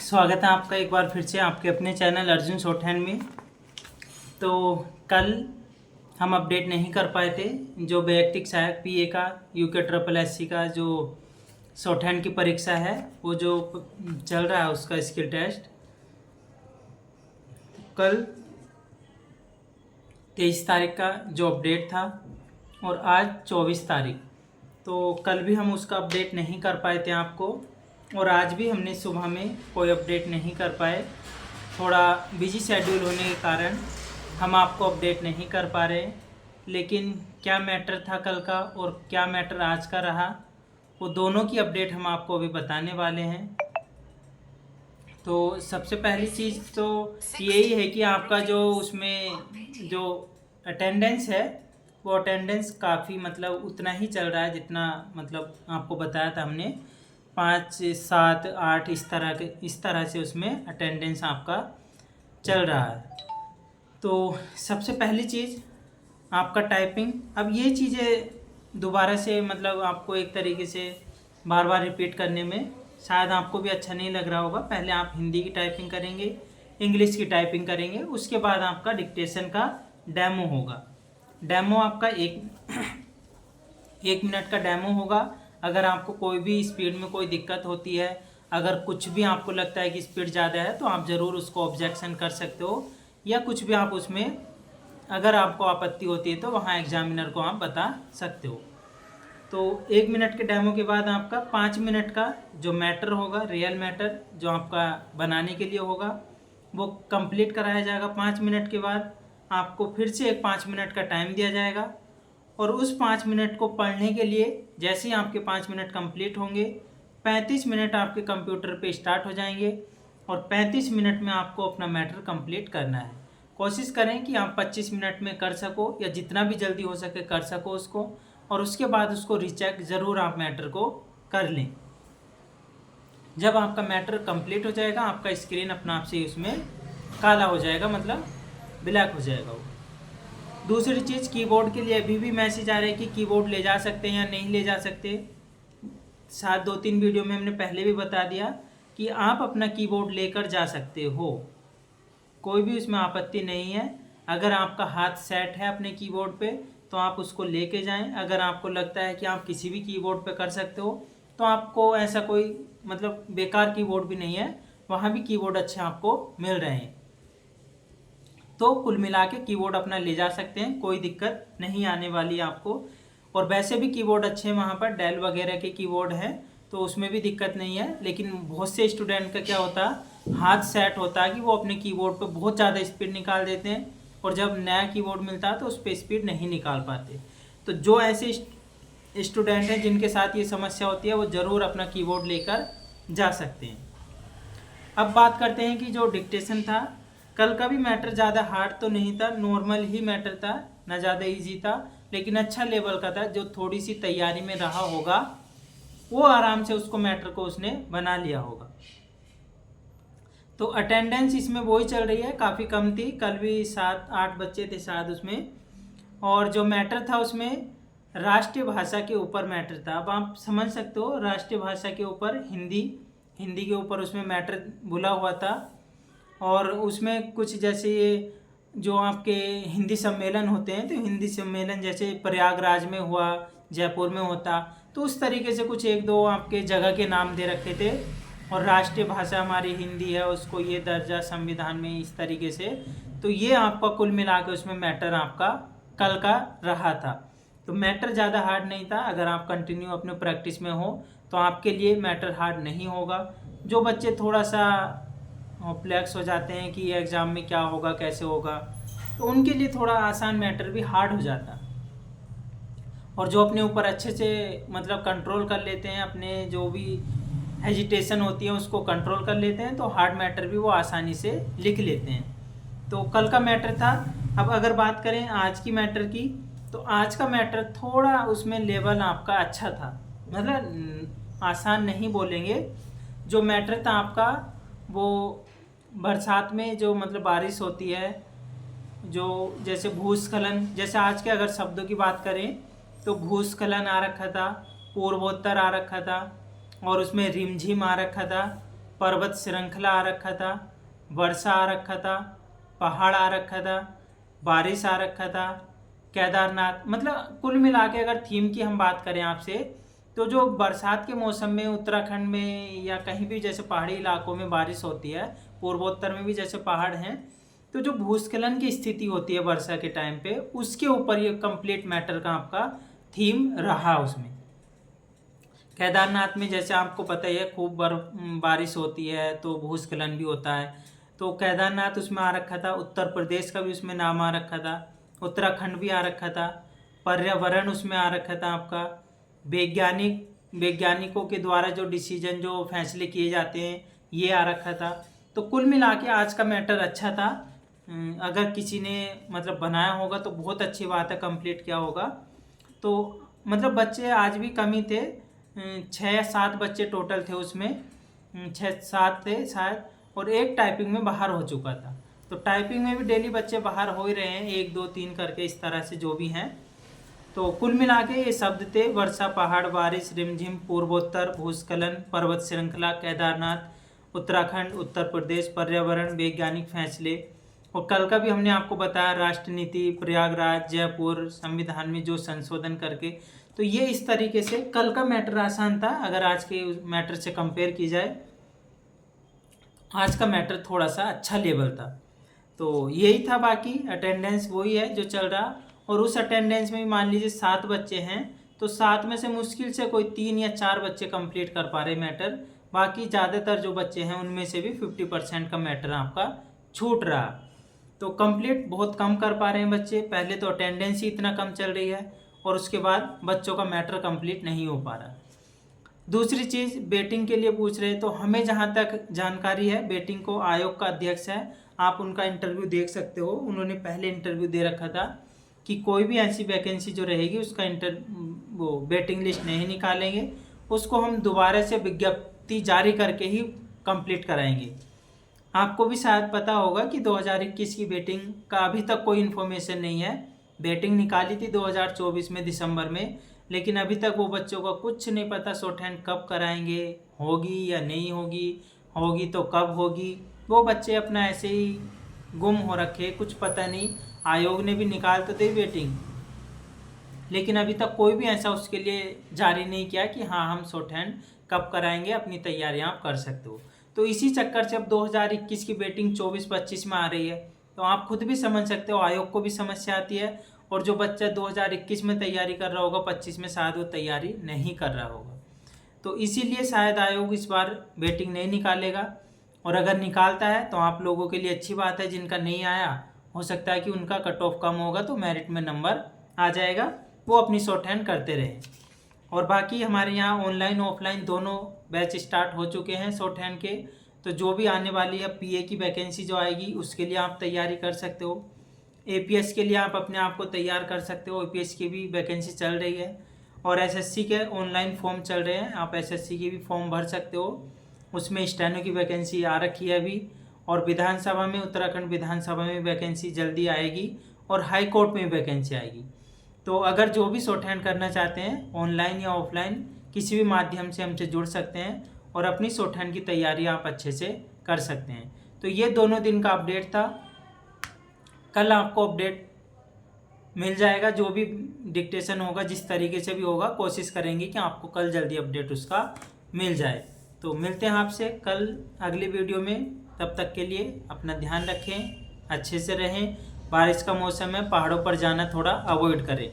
स्वागत है आपका एक बार फिर से आपके अपने चैनल अर्जुन शॉर्टहैंड में। तो कल हम अपडेट नहीं कर पाए थे जो वैयक्तिक सहायक पीए का यूके ट्रिपल एससी का जो शॉर्टहैंड की परीक्षा है वो जो चल रहा है उसका स्किल टेस्ट कल 23 तारीख का जो अपडेट था और आज 24 तारीख। तो कल भी हम उसका अपडेट नहीं कर पाए थे आपको और आज भी हमने सुबह में कोई अपडेट नहीं कर पाए। थोड़ा बिजी शेड्यूल होने के कारण हम आपको अपडेट नहीं कर पा रहे, लेकिन क्या मैटर था कल का और क्या मैटर आज का रहा वो दोनों की अपडेट हम आपको अभी बताने वाले हैं। तो सबसे पहली चीज़ तो यही है कि आपका जो उसमें जो अटेंडेंस है वो अटेंडेंस काफ़ी मतलब उतना ही चल रहा है जितना मतलब आपको बताया था हमने 5, 7, 8 इस तरह से उसमें अटेंडेंस आपका चल रहा है। तो सबसे पहली चीज़ आपका टाइपिंग। अब ये चीज़ें दोबारा से मतलब आपको एक तरीके से बार बार रिपीट करने में शायद आपको भी अच्छा नहीं लग रहा होगा। पहले आप हिंदी की टाइपिंग करेंगे, इंग्लिश की टाइपिंग करेंगे, उसके बाद आपका डिक्टेशन का डेमो होगा। डेमो आपका एक मिनट का डेमो होगा। अगर आपको कोई भी स्पीड में कोई दिक्कत होती है, अगर कुछ भी आपको लगता है कि स्पीड ज़्यादा है तो आप ज़रूर उसको ऑब्जेक्शन कर सकते हो, या कुछ भी आप उसमें अगर आपको आपत्ति होती है तो वहाँ एग्जामिनर को आप बता सकते हो। तो 1 मिनट के डेमो के बाद आपका 5 मिनट का जो मैटर होगा, रियल मैटर जो आपका बनाने के लिए होगा वो कंप्लीट कराया जाएगा। 5 मिनट के बाद आपको फिर से एक 5 मिनट का टाइम दिया जाएगा और उस 5 मिनट को पढ़ने के लिए जैसे ही आपके 5 मिनट कंप्लीट होंगे 35 मिनट आपके कंप्यूटर पे स्टार्ट हो जाएंगे और 35 मिनट में आपको अपना मैटर कंप्लीट करना है। कोशिश करें कि आप 25 मिनट में कर सको या जितना भी जल्दी हो सके कर सको उसको, और उसके बाद उसको रीचेक ज़रूर आप मैटर को कर लें। जब आपका मैटर कंप्लीट हो जाएगा आपका स्क्रीन अपना आप से उसमें काला हो जाएगा, मतलब ब्लैक हो जाएगा वो। दूसरी चीज़, कीबोर्ड के लिए अभी भी मैसेज आ रहा है कि कीबोर्ड ले जा सकते हैं या नहीं ले जा सकते। साथ 2-3 वीडियो में हमने पहले भी बता दिया कि आप अपना कीबोर्ड लेकर जा सकते हो, कोई भी उसमें आपत्ति नहीं है। अगर आपका हाथ सेट है अपने कीबोर्ड पे तो आप उसको लेके जाएं। अगर आपको लगता है कि आप किसी भी कीबोर्ड पे कर सकते हो तो आपको ऐसा कोई मतलब बेकार कीबोर्ड भी नहीं है, वहाँ भी कीबोर्ड अच्छे आपको मिल रहे हैं। तो कुल मिला के कीबोर्ड अपना ले जा सकते हैं, कोई दिक्कत नहीं आने वाली आपको। और वैसे भी कीबोर्ड अच्छे हैं वहाँ पर, डेल वगैरह के कीबोर्ड हैं तो उसमें भी दिक्कत नहीं है। लेकिन बहुत से स्टूडेंट का क्या होता है, हाथ सेट होता है कि वो अपने कीबोर्ड पर बहुत ज़्यादा स्पीड निकाल देते हैं और जब नया कीबोर्ड मिलता है तो उस पर स्पीड नहीं निकाल पाते। तो जो ऐसे स्टूडेंट हैं जिनके साथ ये समस्या होती है वो ज़रूर अपना कीबोर्ड लेकर जा सकते हैं। अब बात करते हैं कि जो डिक्टेशन था कल का भी मैटर ज़्यादा हार्ड तो नहीं था, नॉर्मल ही मैटर था, ना ज़्यादा इजी था लेकिन अच्छा लेवल का था। जो थोड़ी सी तैयारी में रहा होगा वो आराम से उसको मैटर को उसने बना लिया होगा। तो अटेंडेंस इसमें वही चल रही है, काफ़ी कम थी। कल भी 7-8 बच्चे थे शायद उसमें, और जो मैटर था उसमें राष्ट्रीय भाषा के ऊपर मैटर था। अब आप समझ सकते हो राष्ट्रीय भाषा के ऊपर हिंदी के ऊपर उसमें मैटर बोला हुआ था। और उसमें कुछ जैसे ये जो आपके हिंदी सम्मेलन होते हैं तो हिंदी सम्मेलन जैसे प्रयागराज में हुआ, जयपुर में होता, तो उस तरीके से कुछ 1-2 आपके जगह के नाम दे रखे थे। और राष्ट्रीय भाषा हमारी हिंदी है, उसको ये दर्जा संविधान में इस तरीके से। तो ये आपका कुल मिला के उसमें मैटर आपका कल का रहा था। तो मैटर ज़्यादा हार्ड नहीं था। अगर आप कंटिन्यू अपने प्रैक्टिस में हो तो आपके लिए मैटर हार्ड नहीं होगा। जो बच्चे थोड़ा सा फ्लैक्स हो जाते हैं कि एग्ज़ाम में क्या होगा कैसे होगा, तो उनके लिए थोड़ा आसान मैटर भी हार्ड हो जाता। और जो अपने ऊपर अच्छे से मतलब कंट्रोल कर लेते हैं, अपने जो भी हेजिटेशन होती है उसको कंट्रोल कर लेते हैं, तो हार्ड मैटर भी वो आसानी से लिख लेते हैं। तो कल का मैटर था। अब अगर बात करें आज की मैटर की, तो आज का मैटर थोड़ा उसमें लेवल आपका अच्छा था, मतलब आसान नहीं बोलेंगे। जो मैटर था आपका वो बरसात में जो मतलब बारिश होती है, जो जैसे भूस्खलन, जैसे आज के अगर शब्दों की बात करें तो भूस्खलन आ रखा था, पूर्वोत्तर आ रखा था, और उसमें रिमझिम आ रखा था, पर्वत श्रृंखला आ रखा था, वर्षा आ रखा था, पहाड़ आ रखा था, बारिश आ रखा था, केदारनाथ। मतलब कुल मिला के अगर थीम की हम बात करें आपसे, तो जो बरसात के मौसम में उत्तराखंड में या कहीं भी जैसे पहाड़ी इलाकों में बारिश होती है, पूर्वोत्तर में भी जैसे पहाड़ हैं, तो जो भूस्खलन की स्थिति होती है वर्षा के टाइम पे, उसके ऊपर ये कंप्लीट मैटर का आपका थीम रहा। उसमें केदारनाथ में जैसे आपको पता ही है खूब बारिश होती है तो भूस्खलन भी होता है, तो केदारनाथ उसमें आ रखा था। उत्तर प्रदेश का भी उसमें नाम आ रखा था, उत्तराखंड भी आ रखा था। पर्यावरण उसमें आ रखा था आपका। वैज्ञानिकों के द्वारा जो डिसीजन, जो फैसले किए जाते हैं, ये आ रखा था। तो कुल मिला के आज का मैटर अच्छा था। अगर किसी ने मतलब बनाया होगा तो बहुत अच्छी बात है, कंप्लीट किया होगा। तो मतलब बच्चे आज भी कम ही थे, 6-7 बच्चे टोटल थे उसमें, 6-7 थे शायद, और एक टाइपिंग में बाहर हो चुका था। तो टाइपिंग में भी डेली बच्चे बाहर हो ही रहे हैं, 1 2 3 करके इस तरह से जो भी हैं। तो कुल मिला के ये शब्द थे वर्षा, पहाड़, बारिश, रिमझिम, पूर्वोत्तर, भूस्खलन, पर्वत श्रृंखला, केदारनाथ, उत्तराखंड, उत्तर प्रदेश, पर्यावरण, वैज्ञानिक फैसले। और कल का भी हमने आपको बताया राष्ट्र नीति, प्रयागराज, जयपुर, संविधान में जो संशोधन करके। तो ये इस तरीके से कल का मैटर आसान था। अगर आज के मैटर से कंपेयर की जाए, आज का मैटर थोड़ा सा अच्छा लेवल था। तो यही था, बाकी अटेंडेंस वही है जो चल रहा। और उस अटेंडेंस में मान लीजिए 7 बच्चे हैं, तो 7 में से मुश्किल से कोई 3 या 4 बच्चे कंप्लीट कर पा रहे मैटर। बाकी ज़्यादातर जो बच्चे हैं उनमें से भी 50% का मैटर आपका छूट रहा। तो कंप्लीट बहुत कम कर पा रहे हैं बच्चे। पहले तो अटेंडेंस ही इतना कम चल रही है, और उसके बाद बच्चों का मैटर कंप्लीट नहीं हो पा रहा। दूसरी चीज़, बेटिंग के लिए पूछ रहे हैं, तो हमें जहाँ तक जानकारी है बेटिंग को आयोग का अध्यक्ष है, आप उनका इंटरव्यू देख सकते हो। उन्होंने पहले इंटरव्यू दे रखा था कि कोई भी ऐसी वैकेंसी जो रहेगी उसका वो वेटिंग लिस्ट नहीं निकालेंगे, उसको हम दोबारा से विज्ञप्ति जारी करके ही कंप्लीट कराएंगे। आपको भी शायद पता होगा कि 2021 की वेटिंग का अभी तक कोई इन्फॉर्मेशन नहीं है। वेटिंग निकाली थी 2024 में दिसंबर में, लेकिन अभी तक वो बच्चों का कुछ नहीं पता शॉर्ट हैंड कब कराएंगे, होगी या नहीं होगी, होगी तो कब होगी। वो बच्चे अपना ऐसे ही गुम हो रखे, कुछ पता नहीं। आयोग ने भी निकाल तो दी वेटिंग, लेकिन अभी तक कोई भी ऐसा उसके लिए जारी नहीं किया कि हाँ हम शॉर्ट हैंड कब कराएंगे, अपनी तैयारियां आप कर सकते हो। तो इसी चक्कर से अब 2021 की वेटिंग 24-25 में आ रही है। तो आप खुद भी समझ सकते हो, आयोग को भी समस्या आती है, और जो बच्चा 2021 में तैयारी कर रहा होगा 25 में शायद वो तैयारी नहीं कर रहा होगा। तो इसीलिए शायद आयोग इस बार वेटिंग नहीं निकालेगा, और अगर निकालता है तो आप लोगों के लिए अच्छी बात है। जिनका नहीं आया, हो सकता है कि उनका कट ऑफ कम होगा तो मेरिट में नंबर आ जाएगा, वो अपनी शॉर्ट हैंड करते रहें। और बाकी हमारे यहाँ ऑनलाइन ऑफलाइन दोनों बैच स्टार्ट हो चुके हैं शॉर्ट हैंड के। तो जो भी आने वाली है पीए की वैकेंसी जो आएगी उसके लिए आप तैयारी कर सकते हो। एपीएस के लिए आप अपने आप को तैयार कर सकते हो, एपीएस की भी वैकेंसी चल रही है। और एसएससी के ऑनलाइन फॉर्म चल रहे हैं, आप एसएससी की भी फॉर्म भर सकते हो। उसमें स्टेनो की वैकेंसी आ रखी है अभी। और विधानसभा में, उत्तराखंड विधानसभा में वैकेंसी जल्दी आएगी, और हाई कोर्ट में वैकेंसी आएगी। तो अगर जो भी शॉर्ट हैंड करना चाहते हैं ऑनलाइन या ऑफलाइन किसी भी माध्यम से हमसे जुड़ सकते हैं, और अपनी शॉर्ट हैंड की तैयारी आप अच्छे से कर सकते हैं। तो ये दोनों दिन का अपडेट था। कल आपको अपडेट मिल जाएगा, जो भी डिक्टेशन होगा जिस तरीके से भी होगा, कोशिश करेंगे कि आपको कल जल्दी अपडेट उसका मिल जाए। तो मिलते हैं आपसे कल अगली वीडियो में। तब तक के लिए अपना ध्यान रखें, अच्छे से रहें। बारिश का मौसम है, पहाड़ों पर जाना थोड़ा अवॉइड करें।